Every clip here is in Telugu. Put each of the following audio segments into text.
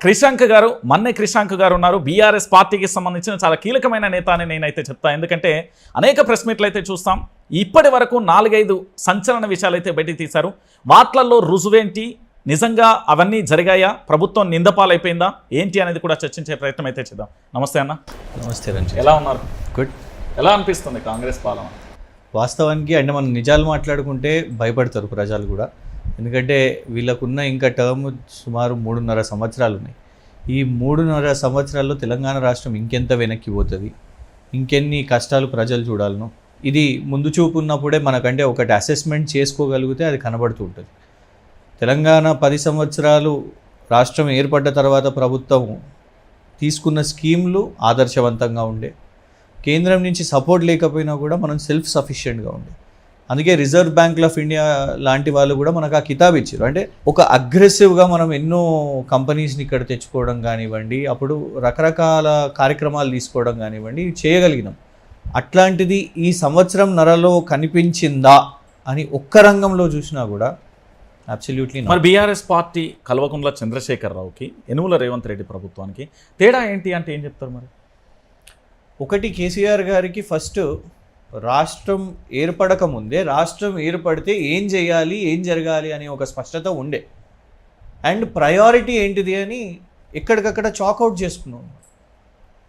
క్రిషాంక్ గారు, మన్నే క్రిషాంక్ గారు ఉన్నారు. బీఆర్ఎస్ పార్టీకి సంబంధించిన చాలా కీలకమైన నేత అని నేనైతే చెప్తాను. ఎందుకంటే అనేక ప్రెస్ మీట్లు అయితే చూస్తాం. ఇప్పటి వరకు 4-5 సంచలన విషయాలు అయితే బయటికి తీశారు. వాట్లల్లో రుజువేంటి, నిజంగా అవన్నీ జరిగాయా, ప్రభుత్వం నిందపాలైపోయిందా ఏంటి అనేది కూడా చర్చించే ప్రయత్నం అయితే చేద్దాం. నమస్తే అన్న. నమస్తే రంజిత్. ఎలా ఉన్నారు? గుడ్. ఎలా అనిపిస్తుంది కాంగ్రెస్ పాలన? వాస్తవానికి అంటే మనం నిజాలు మాట్లాడుకుంటే భయపడతారు ప్రజలు కూడా. ఎందుకంటే వీళ్ళకున్న ఇంకా టర్మ్ సుమారు 3.5 సంవత్సరాలు ఉన్నాయి. ఈ 3.5 సంవత్సరాల్లో తెలంగాణ రాష్ట్రం ఇంకెంత వెనక్కి పోతుంది, ఇంకెన్ని కష్టాలు ప్రజలు చూడాలనో ఇది ముందు చూపు ఉన్నప్పుడే మనకంటే ఒకటి అసెస్మెంట్ చేసుకోగలిగితే అది కనబడుతూ ఉంటుంది. తెలంగాణ 10 సంవత్సరాలు రాష్ట్రం ఏర్పడ్డ తర్వాత ప్రభుత్వం తీసుకున్న స్కీమ్లు ఆదర్శవంతంగా ఉండే, కేంద్రం నుంచి సపోర్ట్ లేకపోయినా కూడా మనం సెల్ఫ్ సఫిషియెంట్గా ఉండే. అందుకే రిజర్వ్ బ్యాంక్ ఆఫ్ ఇండియా లాంటి వాళ్ళు కూడా మనకు ఆ కితాబ్ ఇచ్చారు. అంటే ఒక అగ్రెసివ్గా మనం ఎన్నో కంపెనీస్ని ఇక్కడ తెచ్చుకోవడం కానివ్వండి, అప్పుడు రకరకాల కార్యక్రమాలు తీసుకోవడం కానివ్వండి చేయగలిగినాం. అట్లాంటిది ఈ సంవత్సరం నరలో కనిపించిందా అని ఒక్క రంగంలో చూసినా కూడా అబ్సల్యూట్లీ. మరి బీఆర్ఎస్ పార్టీ కల్వకుంట్ల చంద్రశేఖరరావుకి, యనుమల రేవంత్ రెడ్డి ప్రభుత్వానికి తేడా ఏంటి అంటే ఏం చెప్తారు? మరి ఒకటి, కేసీఆర్ గారికి ఫస్ట్ రాష్ట్రం ఏర్పడక ముందే రాష్ట్రం ఏర్పడితే ఏం చేయాలి, ఏం జరగాలి అనే ఒక స్పష్టత ఉండే. అండ్ ప్రయారిటీ ఏంటిది అని ఎక్కడికక్కడ చాక్అవుట్ చేసుకున్నాం.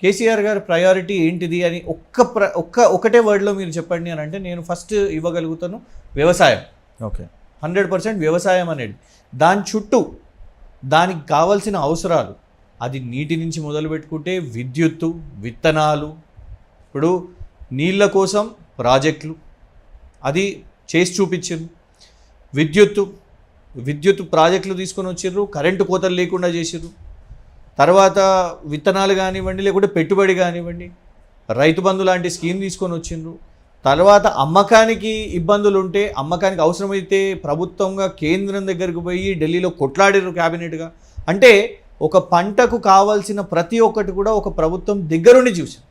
కేసీఆర్ గారి ప్రయారిటీ ఏంటిది అని ఒకటే వర్డ్లో మీరు చెప్పండి అని అంటే నేను ఫస్ట్ ఇవ్వగలుగుతాను, వ్యవసాయం. ఓకే, 100% వ్యవసాయం అనేది. దాని చుట్టూ దానికి కావాల్సిన అవసరాలు, అది నీటి నుంచి మొదలు పెట్టుకుంటే విద్యుత్తు, విత్తనాలు, ఇప్పుడు నీళ్ళ కోసం ప్రాజెక్టులు అది చేసి చూపించారు. విద్యుత్తు ప్రాజెక్టులు తీసుకొని వచ్చిర్రు, కరెంటు కోతలు లేకుండా చేసిర్రు. తర్వాత విత్తనాలు కానివ్వండి, లేకుంటే పెట్టుబడి కానివ్వండి, రైతు బంధు లాంటి స్కీమ్ తీసుకొని వచ్చిండ్రు. తర్వాత అమ్మకానికి ఇబ్బందులు ఉంటే అమ్మకానికి అవసరమైతే ప్రభుత్వంగా కేంద్రం దగ్గరికి పోయి ఢిల్లీలో కొట్లాడిర్రు క్యాబినెట్గా. అంటే ఒక పంటకు కావాల్సిన ప్రతి ఒక్కటి కూడా ఒక ప్రభుత్వం దగ్గరుండి చూసాం.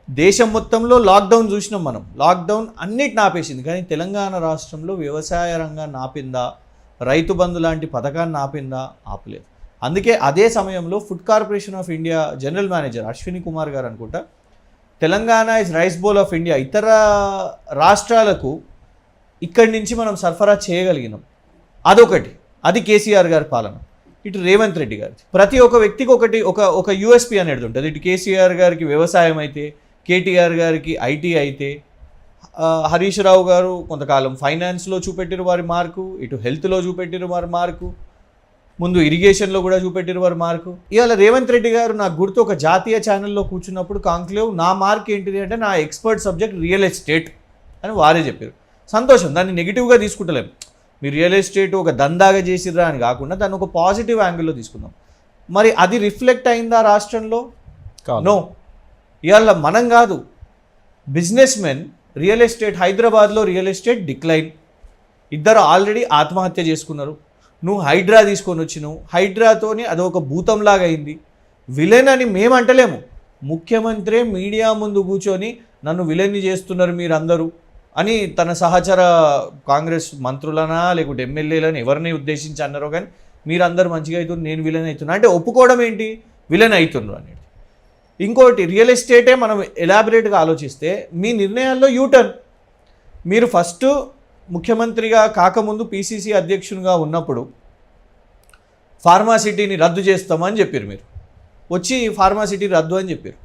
దేశం మొత్తంలో లాక్డౌన్ చూసినాం మనం. లాక్డౌన్ అన్నిటిని ఆపేసింది, కానీ తెలంగాణ రాష్ట్రంలో వ్యవసాయ రంగాన్ని ఆపిందా, రైతు బంధు లాంటి పథకాన్ని ఆపిందా? ఆపలేదు. అందుకే అదే సమయంలో food corporation of India general manager Ashwini Kumar గారు అనుకుంటా, Telangana is rice bowl of India, ఇతర రాష్ట్రాలకు ఇక్కడి నుంచి మనం సరఫరా చేయగలిగినాం. అదొకటి, అది కేసీఆర్ గారి పాలన. ఇటు రేవంత్ రెడ్డి గారి ప్రతి ఒక్క వ్యక్తికి ఒక యూఎస్పీ అనేది ఉంటుంది. ఇటు కేసీఆర్ గారికి వ్యవసాయం అయితే, కేటీఆర్ గారికి ఐటీ అయితే, హరీష్ రావు గారు కొంతకాలం ఫైనాన్స్లో చూపెట్టిరు వారి మార్కు, ఇటు హెల్త్లో చూపెట్టిరు వారి మార్కు, ముందు ఇరిగేషన్లో కూడా చూపెట్టిరు వారి మార్కు. ఇవాళ రేవంత్ రెడ్డి గారు నాకు గుర్తు ఒక జాతీయ ఛానల్లో కూర్చున్నప్పుడు కాంక్లేవ్ నా మార్క్ ఏంటిది అంటే నా ఎక్స్పర్ట్ సబ్జెక్ట్ రియల్ ఎస్టేట్ అని వారే చెప్పారు. సంతోషం, దాన్ని నెగిటివ్గా తీసుకుంటలేము. మీరు రియల్ ఎస్టేట్ ఒక దందాగా చేసిర్రా అని కాకుండా దాన్ని ఒక పాజిటివ్ యాంగిల్లో తీసుకుందాం. మరి అది రిఫ్లెక్ట్ అయిందా రాష్ట్రంలో? నో. ఇవాళ మనం కాదు, బిజినెస్ మెన్ రియల్ ఎస్టేట్, హైదరాబాద్లో రియల్ ఎస్టేట్ డిక్లైన్, ఇద్దరు ఆల్రెడీ ఆత్మహత్య చేసుకున్నారు. నువ్వు హైడ్రా తీసుకొని వచ్చినావు, హైడ్రాతోని అదొక భూతంలాగా అయింది. విలన్ అని మేము అంటలేము, ముఖ్యమంత్రి మీడియా ముందు కూర్చొని నన్ను విలన్ని చేస్తున్నారు మీరందరూ అని తన సహచర కాంగ్రెస్ మంత్రులనా లేకుంటే ఎమ్మెల్యేలని ఎవరిని ఉద్దేశించి అన్నారో, కానీ మీరందరూ మంచిగా అవుతున్నారు, నేను విలన్ అవుతున్నా అంటే ఒప్పుకోవడం ఏంటి? విలన్ అవుతున్నారు అనేది. ఇంకోటి, రియల్ ఎస్టేటే మనం ఎలాబరేట్గా ఆలోచిస్తే మీ నిర్ణయాల్లో యూటర్న్. మీరు ఫస్ట్ ముఖ్యమంత్రిగా కాకముందు పీసీసీ అధ్యక్షునిగా ఉన్నప్పుడు ఫార్మాసిటీని రద్దు చేస్తామని చెప్పారు. మీరు వచ్చి ఫార్మాసిటీ రద్దు అని చెప్పారు.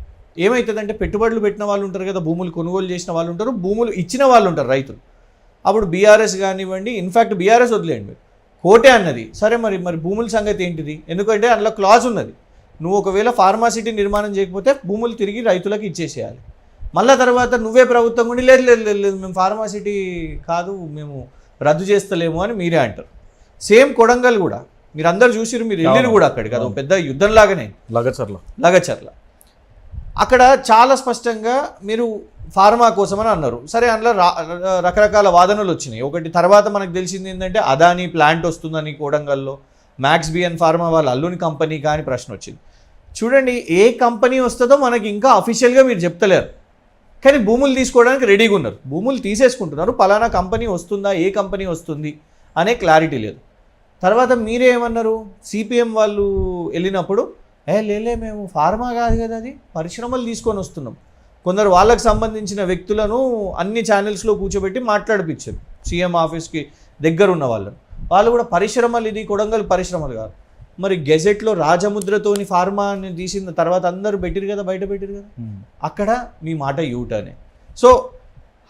ఏమవుతుందంటే పెట్టుబడులు పెట్టిన వాళ్ళు ఉంటారు కదా, భూములు కొనుగోలు చేసిన వాళ్ళు ఉంటారు, భూములు ఇచ్చిన వాళ్ళు ఉంటారు రైతులు. అప్పుడు బీఆర్ఎస్ కానివ్వండి, ఇన్ఫ్యాక్ట్ బీఆర్ఎస్ వదిలేయండి, మీరు కోటే అన్నది సరే, మరి భూముల సంగతి ఏంటిది? ఎందుకంటే అందులో క్లాజ్ ఉన్నది, నువ్వు ఒకవేళ ఫార్మాసిటీ నిర్మాణం చేయకపోతే భూములు తిరిగి రైతులకు ఇచ్చేసేయాలి. మళ్ళీ తర్వాత నువ్వే ప్రభుత్వం ఉండి లేదు మేము ఫార్మాసిటీ కాదు, మేము రద్దు చేస్తలేము అని మీరే అంటారు. సేమ్ కొడంగల్ కూడా మీరు అందరు చూసిరు, మీరు వెళ్ళిరు కూడా అక్కడికి, అది పెద్ద యుద్ధంలాగానే లగచర్ల. అక్కడ చాలా స్పష్టంగా మీరు ఫార్మా కోసమని అన్నారు. సరే, అందులో రకరకాల వాదనలు వచ్చినాయి. ఒకటి, తర్వాత మనకు తెలిసింది ఏంటంటే అదానీ ప్లాంట్ వస్తుందని కొడంగల్లో, మ్యాక్స్ బిఎన్ ఫార్మా వాళ్ళ అల్లుని కంపెనీ కానీ ప్రశ్న వచ్చింది. చూడండి, ఏ కంపెనీ వస్తుందో మనకి ఇంకా అఫీషియల్గా మీరు చెప్తలేరు, కానీ భూములు తీసుకోవడానికి రెడీగా ఉన్నారు, భూములు తీసేసుకుంటున్నారు. పలానా కంపెనీ వస్తుందా, ఏ కంపెనీ వస్తుంది అనే క్లారిటీ లేదు. తర్వాత మీరే ఏమన్నారు, సిపిఎం వాళ్ళు వెళ్ళినప్పుడు లేలే మేము ఫార్మా కాదు కదా, అది పరిశ్రమలు తీసుకొని వస్తున్నాం. కొందరు వాళ్ళకి సంబంధించిన వ్యక్తులను అన్ని ఛానల్స్లో కూర్చోబెట్టి మాట్లాడిపించారు, సీఎం ఆఫీస్కి దగ్గర ఉన్న వాళ్ళు కూడా పరిశ్రమలు, ఇది కొడంగల్ పరిశ్రమలు కాదు. మరి గెజెట్లో రాజముద్రతోని ఫార్మా అని తీసిన తర్వాత అందరూ పెట్టిరు కదా, బయట పెట్టిరు కదా, అక్కడ మీ మాట యూటర్నే. సో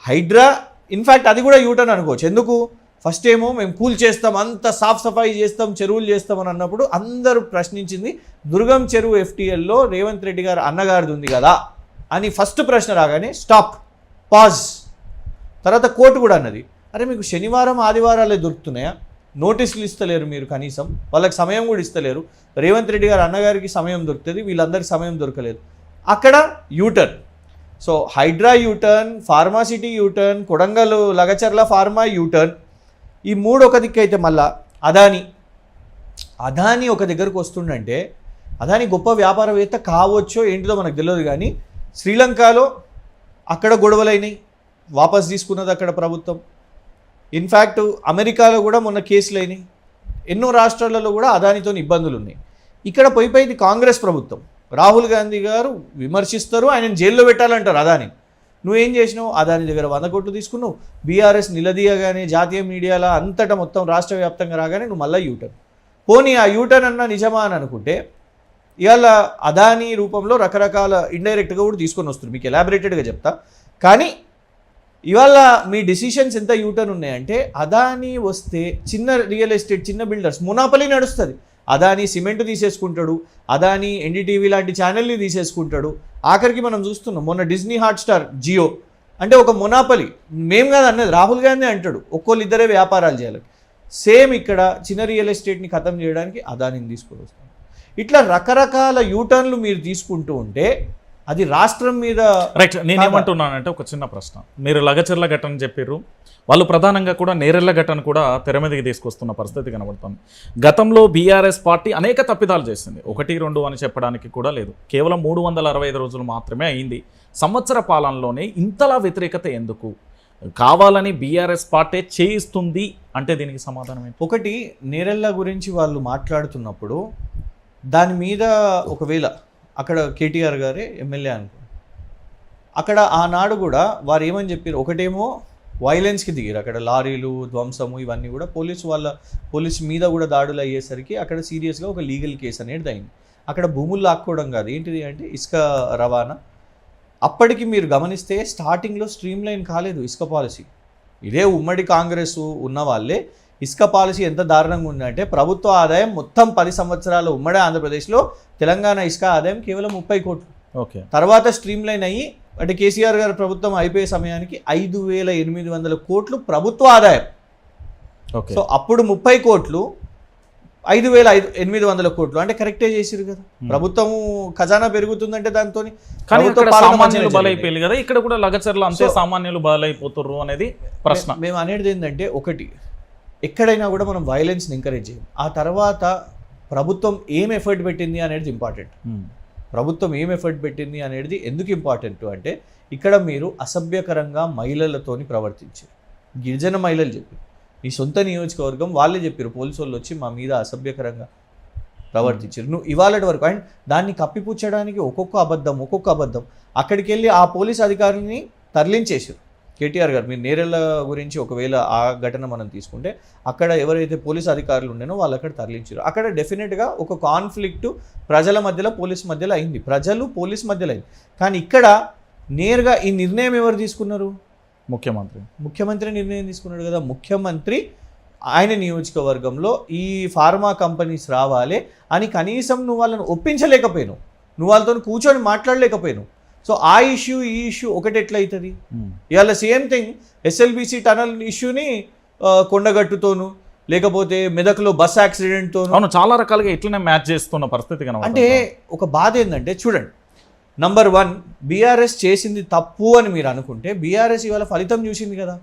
హైడ్రా ఇన్ఫ్యాక్ట్ అది కూడా యూటర్న్ అనుకోవచ్చు. ఎందుకు, ఫస్ట్ ఏమో మేము కూల్ చేస్తాం, అంత సాఫ్ సఫాయి చేస్తాం, చెరువులు చేస్తాం అని అన్నప్పుడు అందరూ ప్రశ్నించింది దుర్గం చెరువు FTLలో రేవంత్ రెడ్డి గారు అన్నగారిది ఉంది కదా అని ఫస్ట్ ప్రశ్న రాగానే స్టాప్, పాజ్. తర్వాత కోర్టు కూడా అన్నది, అరే మీకు శనివారం ఆదివారాలే దొరుకుతున్నాయా, నోటీసులు ఇస్తలేరు మీరు, కనీసం వాళ్ళకి సమయం కూడా ఇస్తలేరు. రేవంత్ రెడ్డి గారు అన్నగారికి సమయం దొరుకుతుంది, వీళ్ళందరికీ సమయం దొరకలేదు. అక్కడ U turn. So Hydraa U turn, pharma city U turn, Kodangal Lagacharla pharma U turn, ఈ మూడు ఒక దిక్కు అయితే మళ్ళా అదాని ఒక దగ్గరకు వస్తుండంటే, అదాని గొప్ప వ్యాపారవేత్త కావచ్చో ఏంటిదో మనకు తెలియదు, కానీ శ్రీలంకలో అక్కడ గొడవలైనాయి, వాపస్ తీసుకున్నది అక్కడ ప్రభుత్వం. ఇన్ఫ్యాక్ట్ అమెరికాలో కూడా మొన్న కేసులు అయినాయి, ఎన్నో రాష్ట్రాలలో కూడా అదానితో ఇబ్బందులు ఉన్నాయి. ఇక్కడ పోయిపోయింది కాంగ్రెస్ ప్రభుత్వం, రాహుల్ గాంధీ గారు విమర్శిస్తారు, ఆయనను జైల్లో పెట్టాలంటారు అదాని. నువ్వేం చేసినావు, అదాని దగ్గర 100 కోట్లు తీసుకున్నావు, బీఆర్ఎస్ నిలదీయగానే జాతీయ మీడియాలో అంతటా మొత్తం రాష్ట్ర వ్యాప్తంగా రాగానే నువ్వు మళ్ళీ యూటర్న్. పోనీ ఆ యూటర్న్ అన్న నిజమా అని అనుకుంటే, ఇవాళ అదాని రూపంలో రకరకాల ఇండైరెక్ట్గా కూడా తీసుకొని వస్తుంది, మీకు ఎలాబరేటెడ్గా చెప్తా. కానీ ఇవాళ మీ డిసిషన్స్ ఎంత యూటర్న్ ఉన్నాయంటే, అదాని వస్తే చిన్న రియల్ ఎస్టేట్, చిన్న బిల్డర్స్ మొనాపలీ నడుస్తుంది. అదాని సిమెంట్ తీసేసుకుంటాడు, అదాని ఎన్డీటీవీ లాంటి ఛానల్ని తీసేసుకుంటాడు. ఆఖరికి మనం చూస్తున్నాం మొన్న డిజ్నీ హాట్స్టార్, జియో, అంటే ఒక మొనాపలి. మేం కాదు అన్నది, రాహుల్ గాంధీ అంటాడు ఒక్కోళ్ళు ఇద్దరే వ్యాపారాలు చేయాలి. సేమ్ ఇక్కడ చిన్న రియల్ ఎస్టేట్ని ఖతం చేయడానికి అదానిని తీసుకొని వస్తాం. ఇట్లా రకరకాల యూటర్న్లు మీరు తీసుకుంటూ ఉంటే అది రాష్ట్రం మీద. రైట్, నేనేమంటున్నానంటే ఒక చిన్న ప్రశ్న. మీరు లగచర్ల ఘటన చెప్పారు, వాళ్ళు ప్రధానంగా కూడా నేరెళ్ల ఘటన కూడా తెర మీదకి తీసుకొస్తున్న పరిస్థితి కనబడుతుంది. గతంలో బీఆర్ఎస్ పార్టీ అనేక తప్పిదాలు చేసింది, 1, 2 అని చెప్పడానికి కూడా లేదు. కేవలం 365 రోజులు మాత్రమే అయింది. సంవత్సర పాలనలోనే ఇంతలా వ్యతిరేకత ఎందుకు? కావాలని బీఆర్ఎస్ పార్టీ చేయిస్తుంది అంటే దీనికి సమాధానం ఏంటి? ఒకటి, నేరెళ్ల గురించి వాళ్ళు మాట్లాడుతున్నప్పుడు దాని మీద ఒకవేళ అక్కడ కేటీఆర్ గారే ఎమ్మెల్యే అనుకో, అక్కడ ఆనాడు కూడా వారు ఏమని చెప్పారు, ఒకటేమో వైలెన్స్కి దిగారు, అక్కడ లారీలు ధ్వంసము ఇవన్నీ కూడా పోలీసు మీద కూడా దాడులు అయ్యేసరికి అక్కడ సీరియస్గా ఒక లీగల్ కేసు అనేది అయింది. అక్కడ భూములు లాక్కోవడం కాదు, ఏంటిది అంటే ఇసుక రవాణా. అప్పటికి మీరు గమనిస్తే స్టార్టింగ్లో స్ట్రీమ్ లైన్ కాలేదు ఇసుక పాలసీ. ఇదే ఉమ్మడి కాంగ్రెస్ ఉన్న వాళ్ళే ఇసుక పాలసీ ఎంత దారుణంగా ఉందంటే, ప్రభుత్వ ఆదాయం మొత్తం 10 సంవత్సరాలు ఉమ్మడి ఆంధ్రప్రదేశ్లో తెలంగాణ ఇసుక ఆదాయం కేవలం 30 కోట్లు. ఓకే, తర్వాత స్ట్రీమ్ లైన్ అయ్యి అంటే కేసీఆర్ గారి ప్రభుత్వం అయిపోయే సమయానికి 5,800 కోట్లు ప్రభుత్వ ఆదాయం. సో అప్పుడు 30 కోట్లు 5,800 కోట్లు అంటే కరెక్టే చేసిరు కదా. ప్రభుత్వం ఖజానా పెరుగుతుందంటే దాంతో సామాన్యులు బలైపోయారు కదా, ఇక్కడ కూడా లగచర్ల అంతే సామాన్యులు బలైపోతుర్రు అనేది ప్రశ్న. మేము అనేది ఏంటంటే, ఒకటి ఎక్కడైనా కూడా మనం వైలెన్స్ని ఎంకరేజ్ చేయం. ఆ తర్వాత ప్రభుత్వం ఏం ఎఫర్ట్ పెట్టింది అనేది ఇంపార్టెంట్. ప్రభుత్వం ఏం ఎఫర్ట్ పెట్టింది అనేది ఎందుకు ఇంపార్టెంట్ అంటే, ఇక్కడ మీరు అసభ్యకరంగా మహిళలతోని ప్రవర్తించారు. గిరిజన మహిళలు చెప్పారు, మీ సొంత నియోజకవర్గం వాళ్ళే చెప్పారు, పోలీసు వాళ్ళు వచ్చి మా మీద అసభ్యకరంగా ప్రవర్తించారు. నువ్వు ఇవాళటి వరకు అండ్ దాన్ని కప్పిపుచ్చడానికి ఒక్కొక్క అబద్ధం అక్కడికి వెళ్ళి ఆ పోలీస్ అధికారులని తరలించేసారు. కేటీఆర్ గారు, మీరు నేరెళ్ల గురించి ఒకవేళ ఆ ఘటన మనం తీసుకుంటే, అక్కడ ఎవరైతే పోలీస్ అధికారులు ఉండేనో వాళ్ళు అక్కడ తరలించారు. అక్కడ డెఫినెట్గా ఒక కాన్ఫ్లిక్ట్ ప్రజల మధ్యలో పోలీస్ మధ్యలో అయింది, ప్రజలు పోలీస్ మధ్యలో అయింది. కానీ ఇక్కడ నేరుగా ఈ నిర్ణయం ఎవరు తీసుకున్నారు? ముఖ్యమంత్రి నిర్ణయం తీసుకున్నాడు కదా. ముఖ్యమంత్రి ఆయన నియోజకవర్గంలో ఈ ఫార్మా కంపెనీస్ రావాలి అని కనీసం నువ్వు వాళ్ళని ఒప్పించలేకపోయాను, నువ్వు వాళ్ళతో కూర్చొని మాట్లాడలేకపోయాను. సో ఆ ఇష్యూ ఈ ఇష్యూ ఒకటి ఎట్లయితుంది? ఇవాళ సేమ్ థింగ్ ఎస్ఎల్బిసి టనల్ ఇష్యూని కొండగట్టుతోను, లేకపోతే మెదక్లో బస్ యాక్సిడెంట్తోను చాలా రకాలుగా ఇట్లనే మ్యాచ్ చేస్తున్న పరిస్థితి. అంటే ఒక బాధ ఏంటంటే, చూడండి, నంబర్ 1 బీఆర్ఎస్ చేసింది తప్పు అని మీరు అనుకుంటే, బీఆర్ఎస్ ఇవాళ ఫలితం చూసింది కదా.